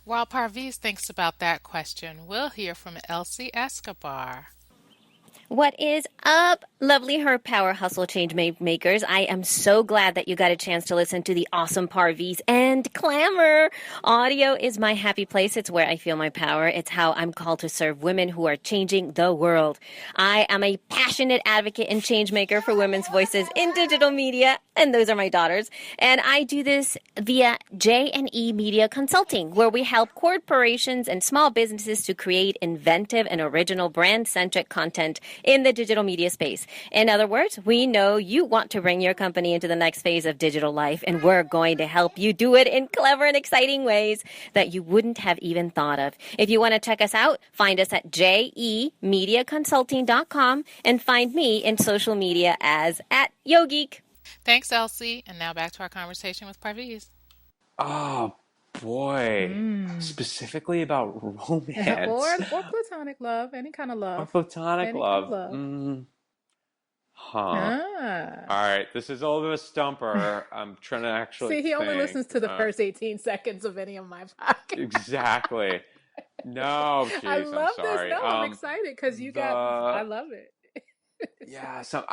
While Parviz thinks about that question, we'll hear from Elsie Escobar. What is up, lovely Her Power Hustle change makers? I am so glad that you got a chance to listen to the awesome Parviz and Clammr. Audio is my happy place. It's where I feel my power. It's how I'm called to serve women who are changing the world. I am a passionate advocate and change maker for women's voices in digital media, and those are my daughters. And I do this via J&E Media Consulting, where we help corporations and small businesses to create inventive and original brand-centric content in the digital media space. In other words, we know you want to bring your company into the next phase of digital life, and we're going to help you do it in clever and exciting ways that you wouldn't have even thought of. If you want to check us out, find us at jemediaconsulting.com and find me in social media as @YoGeek. Thanks, Elsie. And now back to our conversation with Parviz. Oh, boy. Specifically about romance. or platonic love, any kind of love. Or platonic Any love. kind of love. All right, this is a little bit of a stumper. I'm trying to actually See, he only think. listens to the first 18 seconds of any of my podcasts. Exactly. No, jeez, I love I'm sorry. this. No, I'm excited because I love it. Yeah, so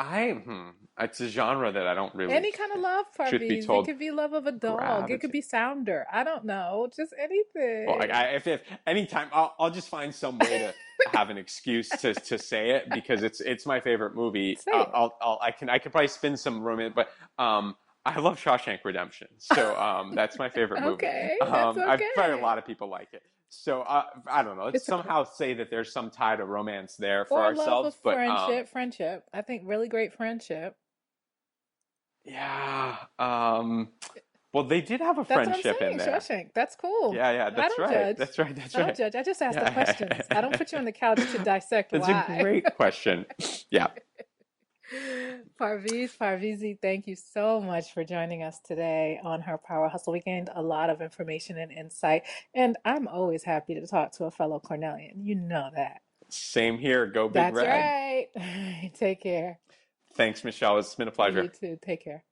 it's a genre that I don't really. Any kind of love, truth be Parviz. told, It could be love of a dog. It could be Sounder. I don't know. Just anything. Well, if anytime, I'll just find some way to have an excuse to say it because it's my favorite movie. Say it. I can probably spin some romance, but I love Shawshank Redemption, so that's my favorite movie. Okay, that's okay. I've heard a lot of people like it. So I don't know. Let's somehow say that there's some tie to romance there for ourselves, love of friendship. I think really great friendship. Yeah. Well, they did have a friendship in there. Shawshank. That's cool. Yeah. That's right. Judge. That's right. I don't judge. I just ask the questions. I don't put you on the couch to dissect That's why. a great question. Yeah. Parviz Parvizi, thank you so much for joining us today on Her Power Hustle. We gained a lot of information and insight, and I'm always happy to talk to a fellow Cornellian. You know that. Same here. Go Big Red. That's right. Take care. Thanks, Michelle. It's been a pleasure. You too. Take care.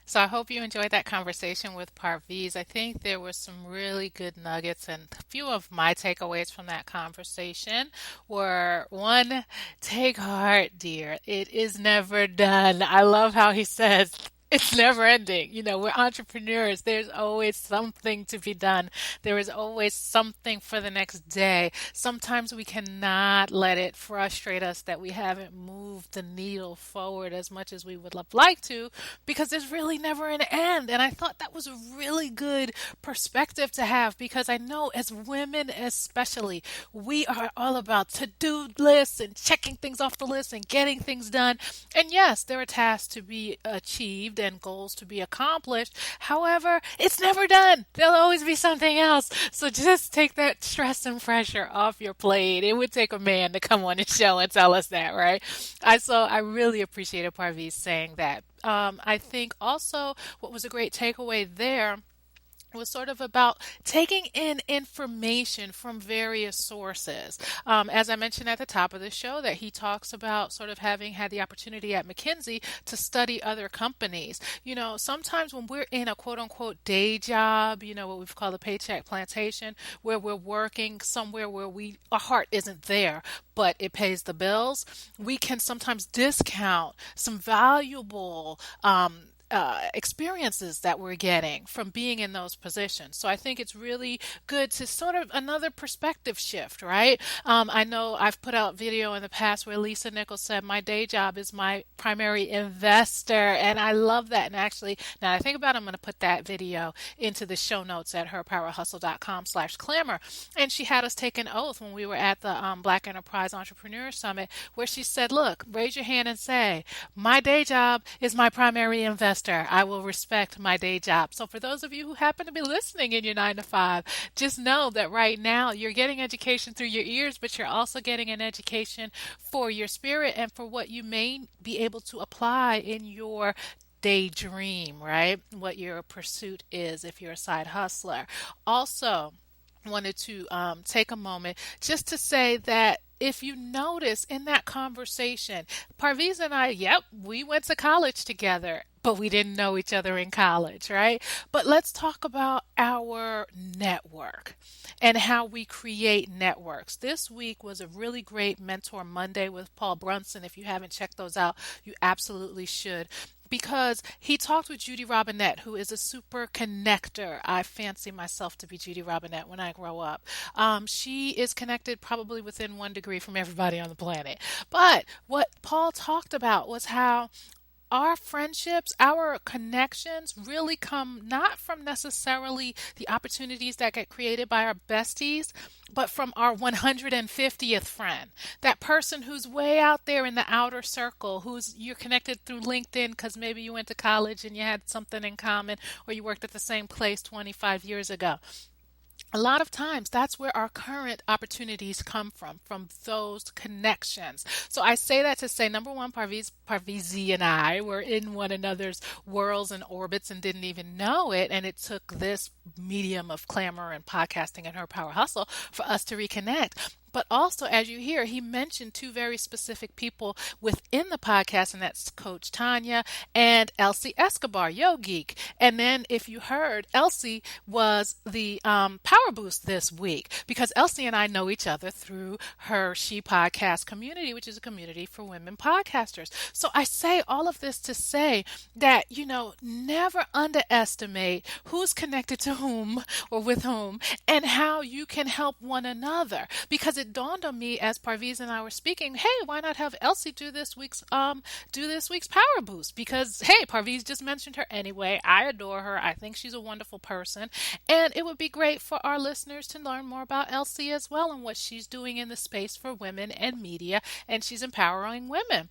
So I hope you enjoyed that conversation with Parviz. I think there were some really good nuggets, and a few of my takeaways from that conversation were, one, take heart, dear. It is never done. I love how he says, it's never ending. You know, we're entrepreneurs. There's always something to be done. There is always something for the next day. Sometimes we cannot let it frustrate us that we haven't moved the needle forward as much as we would have liked to, because there's really never an end. And I thought that was a really good perspective to have, because I know as women especially, we are all about to-do lists and checking things off the list and getting things done. And yes, there are tasks to be achieved and goals to be accomplished. However, it's never done. There'll always be something else. So just take that stress and pressure off your plate. It would take a man to come on the show and tell us that, right? I really appreciated Parviz saying that. I think also what was a great takeaway there was sort of about taking in information from various sources. As I mentioned at the top of the show, that he talks about sort of having had the opportunity at McKinsey to study other companies. Sometimes when we're in a quote unquote day job, what we've called a paycheck plantation, where we're working somewhere where our heart isn't there, but it pays the bills, we can sometimes discount some valuable experiences that we're getting from being in those positions. So I think it's really good to sort of another perspective shift, right? I know I've put out video in the past where Lisa Nichols said, my day job is my primary investor. And I love that. And actually, now that I think about it, I'm going to put that video into the show notes at herpowerhustle.com/Clammr. And she had us take an oath when we were at the Black Enterprise Entrepreneur Summit, where she said, look, raise your hand and say, my day job is my primary investor. I will respect my day job. So for those of you who happen to be listening in your 9 to 5, just know that right now you're getting education through your ears, but you're also getting an education for your spirit and for what you may be able to apply in your daydream, right? What your pursuit is if you're a side hustler. Also, wanted to take a moment just to say that if you notice in that conversation, Parviz and I, we went to college together, but we didn't know each other in college, right? But let's talk about our network and how we create networks. This week was a really great Mentor Monday with Paul Brunson. If you haven't checked those out, you absolutely should, because he talked with Judy Robinette, who is a super connector. I fancy myself to be Judy Robinette when I grow up. She is connected probably within 1 degree from everybody on the planet. But what Paul talked about was how our friendships, our connections really come not from necessarily the opportunities that get created by our besties, but from our 150th friend, that person who's way out there in the outer circle, you're connected through LinkedIn because maybe you went to college and you had something in common, or you worked at the same place 25 years ago. A lot of times that's where our current opportunities come from those connections. So I say that to say, number one, Parviz Parvizi and I were in one another's worlds and orbits and didn't even know it. And it took this medium of Clammr and podcasting and Her Power Hustle for us to reconnect. But also, as you hear, he mentioned 2 very specific people within the podcast, and that's Coach Tanya and Elsie Escobar, Yo Geek. And then if you heard, Elsie was the Power Boost this week, because Elsie and I know each other through her She Podcast community, which is a community for women podcasters. So I say all of this to say that, never underestimate who's connected to whom or with whom and how you can help one another. Because it dawned on me as Parviz and I were speaking, hey, why not have Elsie do this week's Power Boost? Because hey, Parviz just mentioned her anyway. I adore her. I think she's a wonderful person, and it would be great for our listeners to learn more about Elsie as well and what she's doing in the space for women and media, and she's empowering women.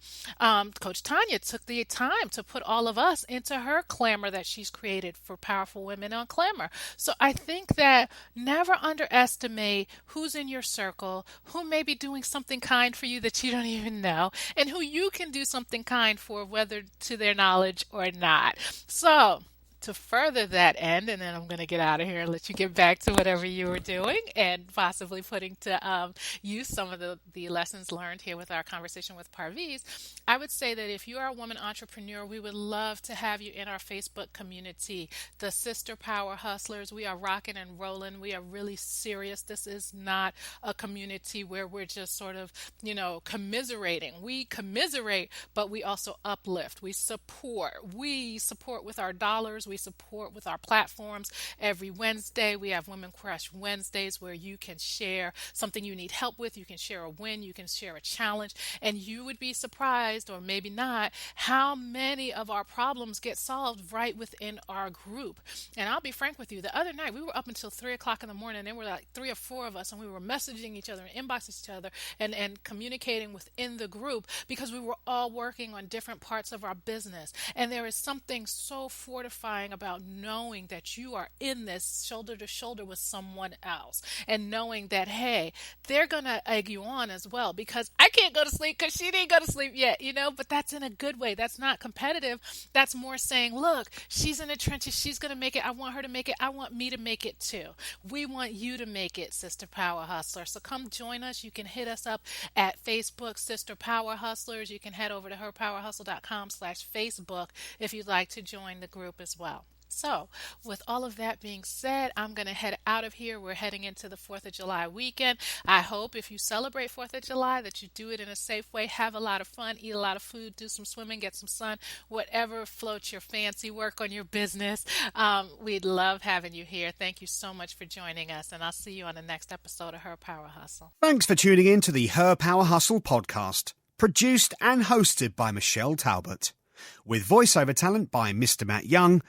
Coach Tanya took the time to put all of us into her Clammr that she's created for powerful women on Clammr. So I think that never underestimate who's in your circle, who may be doing something kind for you that you don't even know, and who you can do something kind for, whether to their knowledge or not. So to further that end, and then I'm going to get out of here and let you get back to whatever you were doing and possibly putting to use some of the lessons learned here with our conversation with Parviz, I would say that if you are a woman entrepreneur, we would love to have you in our Facebook community, the Sister Power Hustlers. We are rocking and rolling. We are really serious. This is not a community where we're just sort of, commiserating. We commiserate, but we also uplift. We support. We support with our dollars. We support with our platforms. Every Wednesday, we have Women Crush Wednesdays where you can share something you need help with. You can share a win. You can share a challenge. And you would be surprised, or maybe not, how many of our problems get solved right within our group. And I'll be frank with you, the other night, we were up until 3 o'clock in the morning. There were like 3 or 4 of us, and we were messaging each other and inboxing each other and communicating within the group because we were all working on different parts of our business. And there is something so fortifying crying about knowing that you are in this shoulder to shoulder with someone else, and knowing that, hey, they're going to egg you on as well, because I can't go to sleep because she didn't go to sleep yet, but that's in a good way. That's not competitive. That's more saying, look, she's in the trenches. She's going to make it. I want her to make it. I want me to make it too. We want you to make it, Sister Power Hustler. So come join us. You can hit us up at Facebook, Sister Power Hustlers. You can head over to herpowerhustle.com/Facebook if you'd like to join the group as well. So, with all of that being said, I'm going to head out of here. We're heading into the 4th of July weekend. I hope if you celebrate 4th of July that you do it in a safe way, have a lot of fun, eat a lot of food, do some swimming, get some sun, whatever floats your fancy, work on your business. We'd love having you here. Thank you so much for joining us, and I'll see you on the next episode of Her Power Hustle. Thanks for tuning in to the Her Power Hustle podcast, produced and hosted by Michelle Talbot, with voiceover talent by Mr. Matt Young,